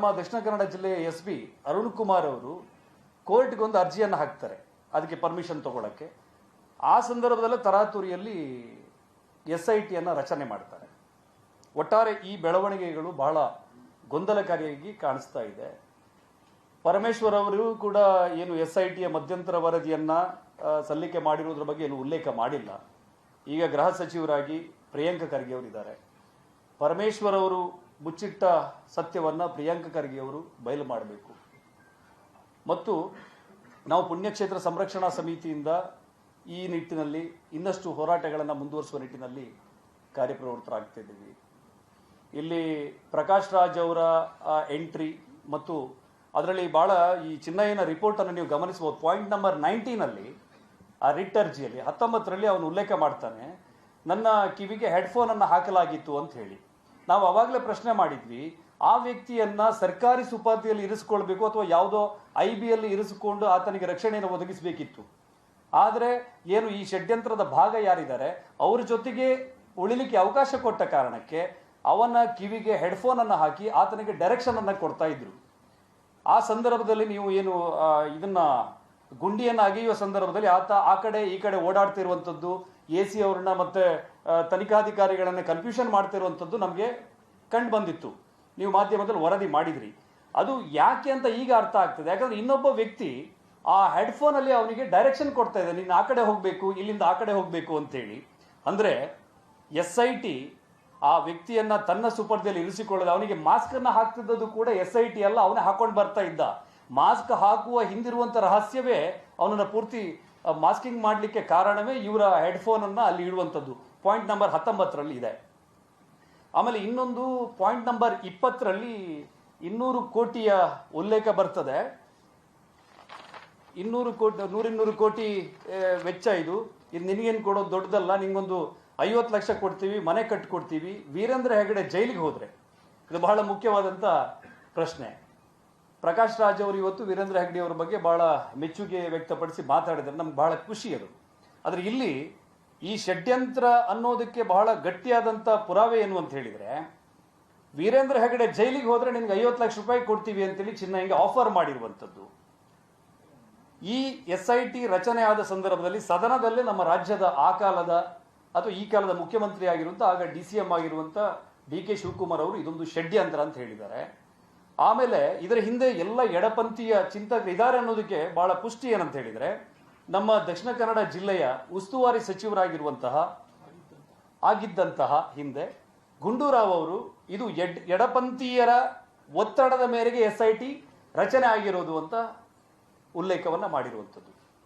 ನಮ್ಮ ದಕ್ಷಿಣ ಕನ್ನಡ ಜಿಲ್ಲೆಯ SP ಅರುಣ್ ಕುಮಾರ್ ಅವರು ಕೋರ್ಟ್ಗೊಂದು ಅರ್ಜಿಯನ್ನು ಹಾಕ್ತಾರೆ ಅದಕ್ಕೆ ಪರ್ಮಿಷನ್ ತಗೊಳ್ಳೋಕ್ಕೆ. ಆ ಸಂದರ್ಭದಲ್ಲೇ ತರಾತುರಿಯಲ್ಲಿ SITಯನ್ನು ರಚನೆ ಮಾಡ್ತಾರೆ. ಒಟ್ಟಾರೆ ಈ ಬೆಳವಣಿಗೆಗಳು ಬಹಳ ಗೊಂದಲಕಾರಿಯಾಗಿ ಕಾಣಿಸ್ತಾ ಇದೆ. ಪರಮೇಶ್ವರ್ ಅವರು ಕೂಡ ಏನು SITಯ ಮಧ್ಯಂತರ ವರದಿಯನ್ನು ಸಲ್ಲಿಕೆ ಮಾಡಿರುವುದರ ಬಗ್ಗೆ ಏನು ಉಲ್ಲೇಖ ಮಾಡಿಲ್ಲ. ಈಗ ಗೃಹ ಸಚಿವರಾಗಿ ಪ್ರಿಯಾಂಕ ಖರ್ಗೆ ಅವರಿದ್ದಾರೆ. ಪರಮೇಶ್ವರ್ ಅವರು ಮುಚ್ಚಿಟ್ಟ ಸತ್ಯವನ್ನು ಪ್ರಿಯಾಂಕ ಖರ್ಗೆ ಅವರು ಬಯಲು ಮಾಡಬೇಕು. ಮತ್ತು ನಾವು ಪುಣ್ಯಕ್ಷೇತ್ರ ಸಂರಕ್ಷಣಾ ಸಮಿತಿಯಿಂದ ಈ ನಿಟ್ಟಿನಲ್ಲಿ ಇನ್ನಷ್ಟು ಹೋರಾಟಗಳನ್ನು ಮುಂದುವರಿಸುವ ನಿಟ್ಟಿನಲ್ಲಿ ಕಾರ್ಯಪ್ರವೃತ್ತರಾಗ್ತಿದ್ದೀವಿ. ಇಲ್ಲಿ ಪ್ರಕಾಶ್ ರಾಜ್ ಅವರ ಎಂಟ್ರಿ ಮತ್ತು ಅದರಲ್ಲಿ ಭಾಳ ಈ ಚಿನ್ನಯ್ಯನ ರಿಪೋರ್ಟನ್ನು ನೀವು ಗಮನಿಸಬಹುದು. ಪಾಯಿಂಟ್ ನಂಬರ್ 19ನಲ್ಲಿ ಆ ರಿಟ್ ಅರ್ಜಿಯಲ್ಲಿ 19ರಲ್ಲಿ ಅವನು ಉಲ್ಲೇಖ ಮಾಡ್ತಾನೆ, ನನ್ನ ಕಿವಿಗೆ ಹೆಡ್ಫೋನನ್ನು ಹಾಕಲಾಗಿತ್ತು ಅಂತ ಹೇಳಿ. ನಾವು ಅವಾಗಲೇ ಪ್ರಶ್ನೆ ಮಾಡಿದ್ವಿ, ಆ ವ್ಯಕ್ತಿಯನ್ನ ಸರ್ಕಾರಿ ಸುಪಾತಿಯಲ್ಲಿ ಇರಿಸ್ಕೊಳ್ಬೇಕು ಅಥವಾ ಯಾವುದೋ IBಯಲ್ಲಿ ಇರಿಸಿಕೊಂಡು ಆತನಿಗೆ ರಕ್ಷಣೆಯನ್ನು ಒದಗಿಸಬೇಕಿತ್ತು. ಆದರೆ ಏನು ಈ ಷಡ್ಯಂತ್ರದ ಭಾಗ ಯಾರಿದ್ದಾರೆ ಅವ್ರ ಜೊತೆಗೆ ಉಳಿಲಿಕ್ಕೆ ಅವಕಾಶ ಕೊಟ್ಟ ಕಾರಣಕ್ಕೆ ಅವನ ಕಿವಿಗೆ ಹೆಡ್ಫೋನನ್ನು ಹಾಕಿ ಆತನಿಗೆ ಡೈರೆಕ್ಷನ್ ಅನ್ನು ಕೊಡ್ತಾ ಇದ್ರು. ಆ ಸಂದರ್ಭದಲ್ಲಿ ನೀವು ಏನು ಇದನ್ನ ಗುಂಡಿಯನ್ನು ಅಗೆಯುವ ಸಂದರ್ಭದಲ್ಲಿ ಆತ ಆ ಕಡೆ ಈ ಕಡೆ ಓಡಾಡ್ತಿರುವಂಥದ್ದು, AC ಅವ್ರನ್ನ ಮತ್ತೆ ತನಿಖಾಧಿಕಾರಿಗಳನ್ನ ಕನ್ಫ್ಯೂಷನ್ ಮಾಡ್ತಿರುವಂಥದ್ದು ನಮಗೆ ಕಂಡು ಬಂದಿತ್ತು. ನೀವು ಮಾಧ್ಯಮದಲ್ಲಿ ವರದಿ ಮಾಡಿದ್ರಿ. ಅದು ಯಾಕೆ ಅಂತ ಈಗ ಅರ್ಥ ಆಗ್ತದೆ. ಯಾಕಂದ್ರೆ ಇನ್ನೊಬ್ಬ ವ್ಯಕ್ತಿ ಆ ಹೆಡ್ಫೋನಲ್ಲಿ ಅವನಿಗೆ ಡೈರೆಕ್ಷನ್ ಕೊಡ್ತಾ ಇದೆ, ನೀನು ಆ ಕಡೆ ಹೋಗಬೇಕು, ಇಲ್ಲಿಂದ ಆ ಕಡೆ ಹೋಗಬೇಕು ಅಂತೇಳಿ. ಅಂದರೆ SIT ಆ ವ್ಯಕ್ತಿಯನ್ನ ತನ್ನ ಸುಪರ್ದಿಯಲ್ಲಿ ಇರಿಸಿಕೊಳ್ಳೋದು, ಅವನಿಗೆ ಮಾಸ್ಕ್ ಅನ್ನ ಹಾಕ್ತಿದ್ದದ್ದು ಕೂಡ SIT ಅಲ್ಲ, ಅವನೇ ಹಾಕೊಂಡು ಬರ್ತಾ ಇದ್ದ. ಮಾಸ್ಕ್ ಹಾಕುವ ಹಿಂದಿರುವಂಥ ರಹಸ್ಯವೇ ಅವನನ್ನು ಪೂರ್ತಿ ಮಾಸ್ಕಿಂಗ್ ಮಾಡಲಿಕ್ಕೆ ಕಾರಣವೇ ಇವರ ಹೆಡ್ಫೋನನ್ನು ಅಲ್ಲಿ ಇಡುವಂಥದ್ದು. ಪಾಯಿಂಟ್ ನಂಬರ್ 19ರಲ್ಲಿ ಇದೆ. ಆಮೇಲೆ ಇನ್ನೊಂದು ಪಾಯಿಂಟ್ ನಂಬರ್ 20ರಲ್ಲಿ 200 ಕೋಟಿಯ ಉಲ್ಲೇಖ ಬರ್ತದೆ. 200 ಕೋಟಿ ವೆಚ್ಚ ಇದು ನಿನಗೇನು ಕೊಡೋದು ದೊಡ್ಡದಲ್ಲ, ನಿಂಗೊಂದು 50 ಲಕ್ಷ ಕೊಡ್ತೀವಿ, ಮನೆ ಕಟ್ಟಿಕೊಡ್ತೀವಿ. ವೀರೇಂದ್ರ ಹೆಗಡೆ ಜೈಲಿಗೆ ಹೋದರೆ ಇದು ಬಹಳ ಮುಖ್ಯವಾದಂಥ ಪ್ರಶ್ನೆ. ಪ್ರಕಾಶ್ ರಾಜ್ ಅವರು ಇವತ್ತು ವೀರೇಂದ್ರ ಹೆಗಡೆ ಅವರ ಬಗ್ಗೆ ಬಹಳ ಮೆಚ್ಚುಗೆ ವ್ಯಕ್ತಪಡಿಸಿ ಮಾತಾಡಿದ್ದಾರೆ, ನಮ್ಗೆ ಬಹಳ ಖುಷಿ ಅದು. ಆದರೆ ಇಲ್ಲಿ ಈ ಷಡ್ಯಂತ್ರ ಅನ್ನೋದಕ್ಕೆ ಬಹಳ ಗಟ್ಟಿಯಾದಂಥ ಪುರಾವೆ ಏನು ಅಂತ ಹೇಳಿದರೆ, ವೀರೇಂದ್ರ ಹೆಗಡೆ ಜೈಲಿಗೆ ಹೋದರೆ ನಿನ್ಗೆ 50 ಲಕ್ಷ ರೂಪಾಯಿ ಕೊಡ್ತೀವಿ ಅಂತೇಳಿ ಚಿನ್ನಯ್ಯಗೆ ಆಫರ್ ಮಾಡಿರುವಂಥದ್ದು. ಈ SIT ರಚನೆ ಆದ ಸಂದರ್ಭದಲ್ಲಿ ಸದನದಲ್ಲೇ ನಮ್ಮ ರಾಜ್ಯದ ಆ ಕಾಲದ ಅಥವಾ ಈ ಕಾಲದ ಮುಖ್ಯಮಂತ್ರಿ ಆಗಿರುವಂಥ ಆಗ DCM ಆಗಿರುವಂಥ DK ಶಿವಕುಮಾರ್ ಅವರು ಇದೊಂದು ಷಡ್ಯಂತ್ರ ಅಂತ ಹೇಳಿದ್ದಾರೆ. ಆಮೇಲೆ ಇದರ ಹಿಂದೆ ಎಲ್ಲ ಎಡಪಂಥೀಯ ಚಿಂತಕರು ಇದ್ದಾರೆ ಅನ್ನೋದಕ್ಕೆ ಬಹಳ ಪುಷ್ಟಿ ಏನಂತ ಹೇಳಿದರೆ, ನಮ್ಮ ದಕ್ಷಿಣ ಕನ್ನಡ ಜಿಲ್ಲೆಯ ಉಸ್ತುವಾರಿ ಸಚಿವರಾಗಿರುವಂತಹ ಆಗಿದ್ದಂತಹ ಹಿಂದೆ ಗುಂಡೂರಾವ್ ಅವರು ಇದು ಎಡಪಂಥೀಯರ ಒತ್ತಡದ ಮೇರೆಗೆ SIT ರಚನೆ ಆಗಿರೋದು ಅಂತ ಉಲ್ಲೇಖವನ್ನು ಮಾಡಿರುವಂಥದ್ದು.